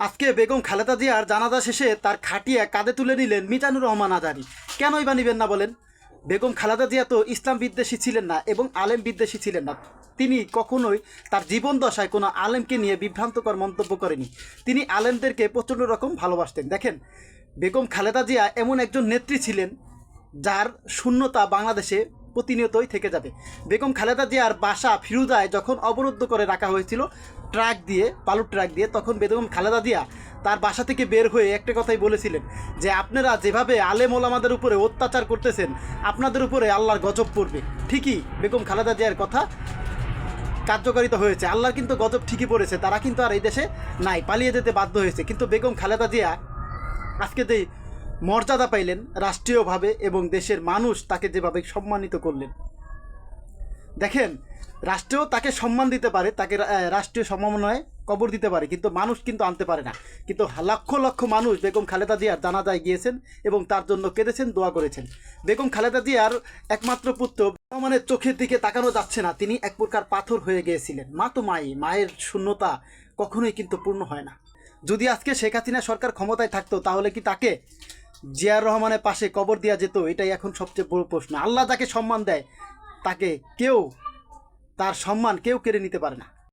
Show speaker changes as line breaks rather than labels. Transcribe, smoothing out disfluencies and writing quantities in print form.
আজকে বেগম খালেদা জিয়ার জানাজা শেষে তার খাটিয়া কাঁধে তুলে নিলেন মিজানুর রহমান আজারী। কেনই বা নিবেন না বলেন? বেগম খালেদা জিয়া তো ইসলাম বিদ্বেষী ছিলেন না এবং আলেম বিদ্বেষী ছিলেন না। তিনি কখনোই তার জীবন দশায় কোনো আলেমকে নিয়ে বিভ্রান্তকর মন্তব্য করেনি। তিনি আলেমদেরকে প্রচণ্ড রকম ভালোবাসতেন। দেখেন, বেগম খালেদা জিয়া এমন একজন নেত্রী ছিলেন যার শূন্যতা বাংলাদেশে প্রতিনিয়তই থেকে যাবে। বেগম খালেদা জিয়ার বাসা ফিরুজায় যখন অবরুদ্ধ করে রাখা হয়েছিল ট্রাক দিয়ে, বালুর ট্রাক দিয়ে, তখন বেগম খালেদা জিয়া তার বাসা থেকে বের হয়ে একটা কথাই বলেছিলেন যে আপনারা যেভাবে আলেম ওলামাদের উপরে অত্যাচার করতেছেন, আপনাদের উপরে আল্লাহর গজব পড়বে। ঠিকই বেগম খালেদা জিয়ার কথা কার্যকারিতা হয়েছে, আল্লাহর কিন্তু গজব ঠিকই পড়েছে। তারা কিন্তু আর এই দেশে নাই, পালিয়ে যেতে বাধ্য হয়েছে। কিন্তু বেগম খালেদা জিয়া আজকে যে মর্যাদা পাইলেন রাষ্ট্রীয়ভাবে এবং দেশের মানুষ তাকে যেভাবে সম্মানিত করলেন, দেখেন, রাষ্ট্রও তাকে সম্মান দিতে পারে, তাকে রাষ্ট্রীয় সম্মাননায় কবর দিতে পারে, কিন্তু মানুষ কিন্তু আনতে পারে না। কিন্তু লক্ষ লক্ষ মানুষ বেগম খালেদা জিয়ার জানাজায় গিয়েছেন এবং তার জন্য কেঁদেছেন, দোয়া করেছেন। বেগম খালেদা জিয়ার একমাত্র পুত্র রহমানের চোখের দিকে তাকানো যাচ্ছে না, তিনি এক প্রকার পাথর হয়ে গিয়েছিলেন। মা তো মায়ের শূন্যতা কখনোই কিন্তু পূর্ণ হয় না। যদি আজকে শেখ হাসিনা সরকার ক্ষমতায় থাকতো তাহলে কি তাকে জিয়ার রহমানের পাশে কবর দেওয়া যেত? এটাই এখন সবচেয়ে বড় প্রশ্ন। আল্লাহ যাকে সম্মান দেয় তাকে তার সম্মান কেউ কেড়ে নিতে পারে না।